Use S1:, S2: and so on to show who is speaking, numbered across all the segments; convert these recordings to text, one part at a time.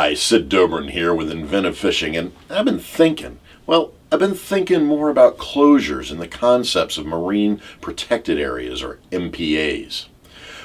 S1: Hi, Sid Dobrin here with Inventive Fishing, and I've been thinking more about closures and the concepts of marine protected areas, or MPAs.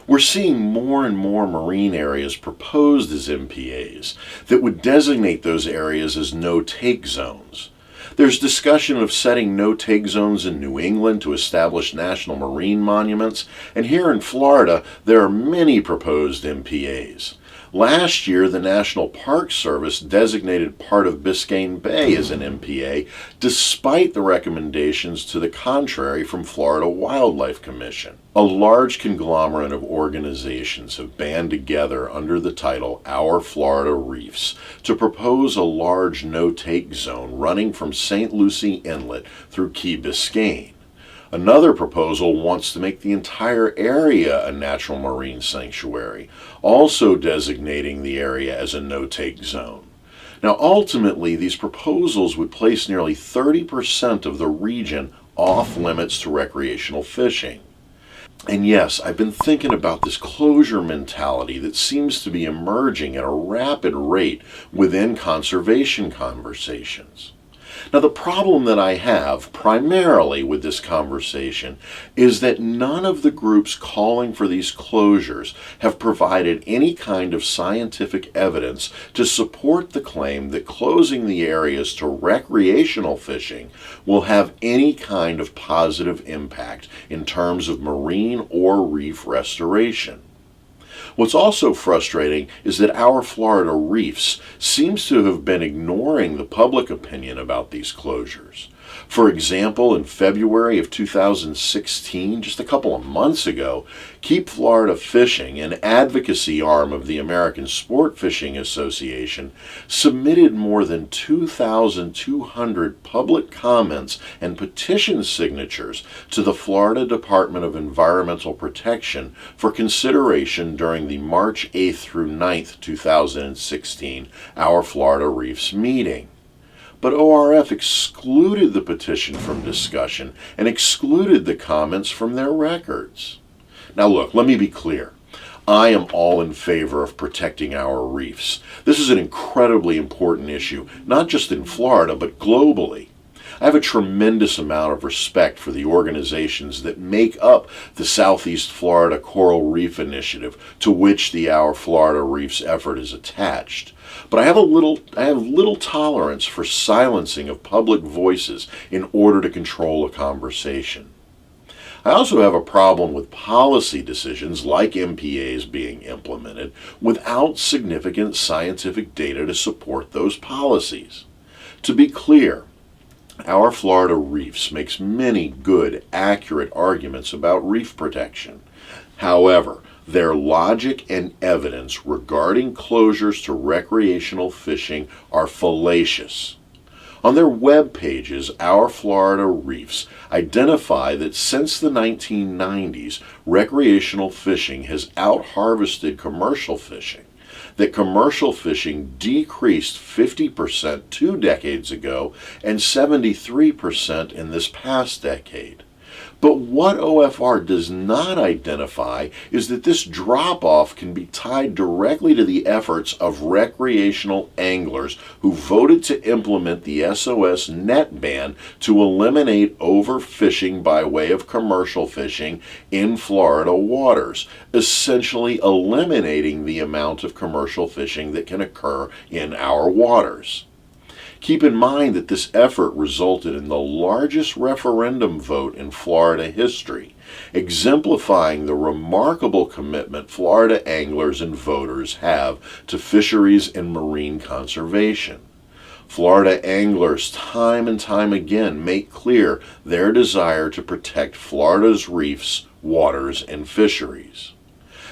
S1: We're seeing more and more marine areas proposed as MPAs that would designate those areas as no-take zones. There's discussion of setting no-take zones in New England to establish national marine monuments, and here in Florida there are many proposed MPAs. Last year, the National Park Service designated part of Biscayne Bay as an MPA, despite the recommendations to the contrary from Florida Wildlife Commission. A large conglomerate of organizations have banded together under the title Our Florida Reefs to propose a large no-take zone running from St. Lucie Inlet through Key Biscayne. Another proposal wants to make the entire area a natural marine sanctuary, also designating the area as a no-take zone. Now, ultimately, these proposals would place nearly 30% of the region off limits to recreational fishing. And yes, I've been thinking about this closure mentality that seems to be emerging at a rapid rate within conservation conversations. Now, the problem that I have primarily with this conversation is that none of the groups calling for these closures have provided any kind of scientific evidence to support the claim that closing the areas to recreational fishing will have any kind of positive impact in terms of marine or reef restoration. What's also frustrating is that Our Florida Reefs seems to have been ignoring the public opinion about these closures. For example, in February of 2016, just a couple of months ago, Keep Florida Fishing, an advocacy arm of the American Sport Fishing Association, submitted more than 2,200 public comments and petition signatures to the Florida Department of Environmental Protection for consideration during the March 8th through 9th, 2016 Our Florida Reefs meeting. But ORF excluded the petition from discussion and excluded the comments from their records. Now look, let me be clear. I am all in favor of protecting our reefs. This is an incredibly important issue, not just in Florida, but globally. I have a tremendous amount of respect for the organizations that make up the Southeast Florida Coral Reef Initiative, to which the Our Florida Reefs effort is attached. But I have little tolerance for silencing of public voices in order to control a conversation. I also have a problem with policy decisions like MPAs being implemented without significant scientific data to support those policies. To be clear, Our Florida Reefs makes many good, accurate arguments about reef protection. However, their logic and evidence regarding closures to recreational fishing are fallacious. On their web pages, Our Florida Reefs identify that since the 1990s, recreational fishing has out-harvested commercial fishing, that commercial fishing decreased 50% 2 decades ago and 73% in this past decade. But what OFR does not identify is that this drop-off can be tied directly to the efforts of recreational anglers who voted to implement the SOS net ban to eliminate overfishing by way of commercial fishing in Florida waters, essentially eliminating the amount of commercial fishing that can occur in our waters. Keep in mind that this effort resulted in the largest referendum vote in Florida history, exemplifying the remarkable commitment Florida anglers and voters have to fisheries and marine conservation. Florida anglers time and time again make clear their desire to protect Florida's reefs, waters, and fisheries.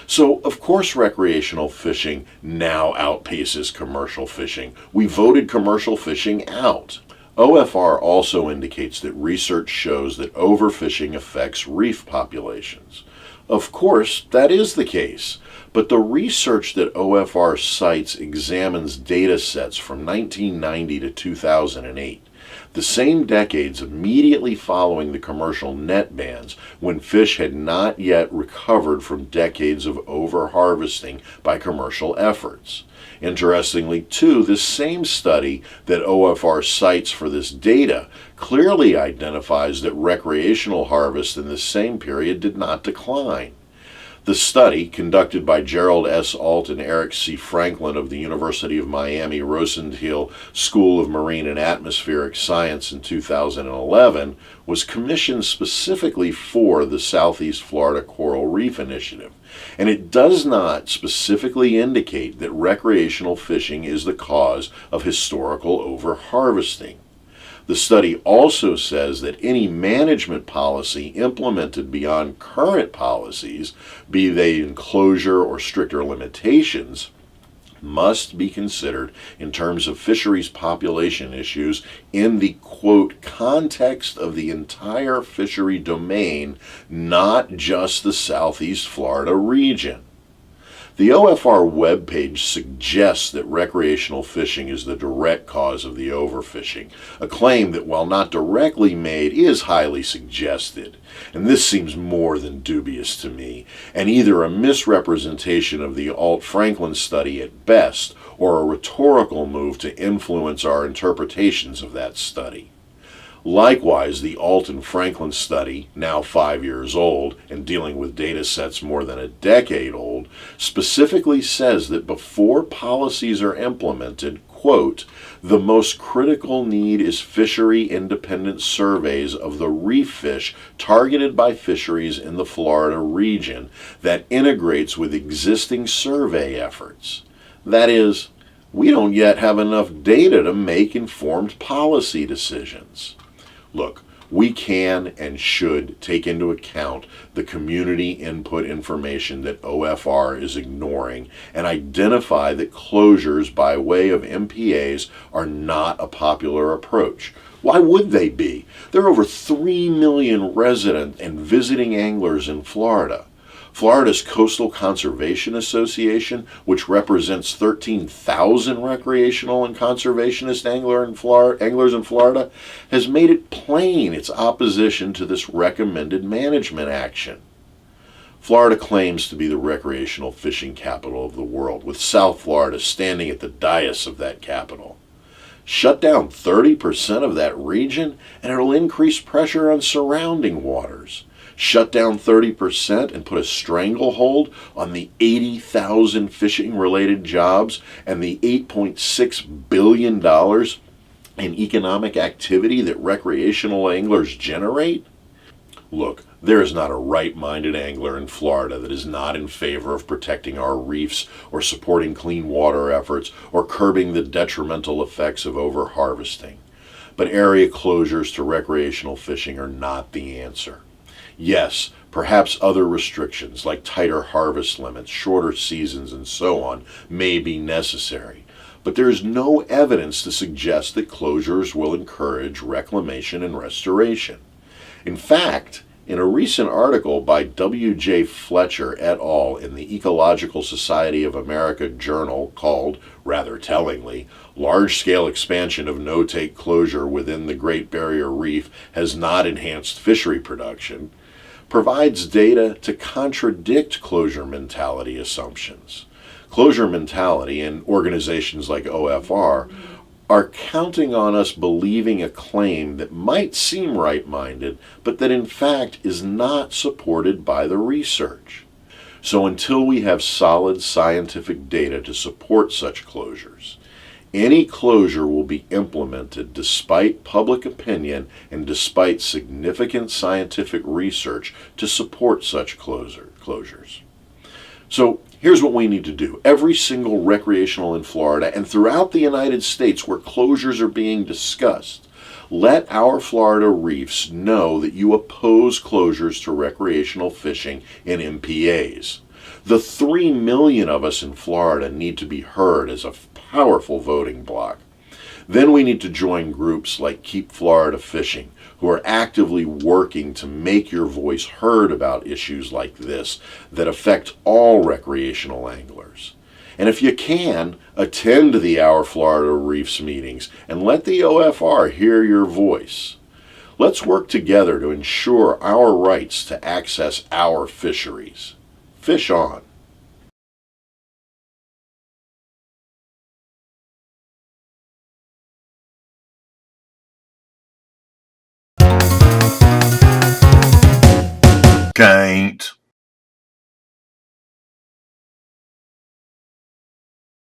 S1: So, of course, recreational fishing now outpaces commercial fishing. We voted commercial fishing out. OFR also indicates that research shows that overfishing affects reef populations. Of course, that is the case, but the research that OFR cites examines data sets from 1990 to 2008. the same decades immediately following the commercial net bans, when fish had not yet recovered from decades of over-harvesting by commercial efforts. Interestingly, too, this same study that OFR cites for this data clearly identifies that recreational harvest in this same period did not decline. The study, conducted by Gerald S. Alt and Eric C. Franklin of the University of Miami Rosenthal School of Marine and Atmospheric Science in 2011, was commissioned specifically for the Southeast Florida Coral Reef Initiative, and it does not specifically indicate that recreational fishing is the cause of historical overharvesting. The study also says that any management policy implemented beyond current policies, be they enclosure or stricter limitations, must be considered in terms of fisheries population issues in the, quote, context of the entire fishery domain, not just the Southeast Florida region. The OFR webpage suggests that recreational fishing is the direct cause of the overfishing, a claim that, while not directly made, is highly suggested. And this seems more than dubious to me, and either a misrepresentation of the Alt-Franklin study at best, or a rhetorical move to influence our interpretations of that study. Likewise, the Alt and Franklin study, now 5 years old and dealing with data sets more than a decade old, specifically says that before policies are implemented, quote, the most critical need is fishery-independent surveys of the reef fish targeted by fisheries in the Florida region that integrates with existing survey efforts. That is, we don't yet have enough data to make informed policy decisions. Look, we can and should take into account the community input information that OFR is ignoring and identify that closures by way of MPAs are not a popular approach. Why would they be? There are over 3 million resident and visiting anglers in Florida. Florida's Coastal Conservation Association, which represents 13,000 recreational and conservationist anglers in Florida, has made it plain its opposition to this recommended management action. Florida claims to be the recreational fishing capital of the world, with South Florida standing at the dais of that capital. Shut down 30% of that region, and it'll increase pressure on surrounding waters. Shut down 30% and put a stranglehold on the 80,000 fishing-related jobs and the $8.6 billion in economic activity that recreational anglers generate? Look, there is not a right-minded angler in Florida that is not in favor of protecting our reefs or supporting clean water efforts or curbing the detrimental effects of overharvesting. But area closures to recreational fishing are not the answer. Yes, perhaps other restrictions like tighter harvest limits, shorter seasons, and so on may be necessary, but there is no evidence to suggest that closures will encourage reclamation and restoration. In fact, in a recent article by W.J. Fletcher et al. In the Ecological Society of America journal called, rather tellingly, Large-Scale Expansion of No-Take Closure Within the Great Barrier Reef Has Not Enhanced Fishery Production, provides data to contradict closure mentality assumptions. Closure mentality and organizations like OFR are counting on us believing a claim that might seem right-minded, but that in fact is not supported by the research. So until we have solid scientific data to support such closures, any closure will be implemented despite public opinion and despite significant scientific research to support such closures. So here's what we need to do. Every single recreational in Florida and throughout the United States where closures are being discussed, let our Florida reefs know that you oppose closures to recreational fishing in MPAs. The 3 million of us in Florida need to be heard as a powerful voting bloc. Then we need to join groups like Keep Florida Fishing, who are actively working to make your voice heard about issues like this that affect all recreational anglers. And if you can, attend the Our Florida Reefs meetings and let the OFR hear your voice. Let's work together to ensure our rights to access our fisheries. Fish on. Can't.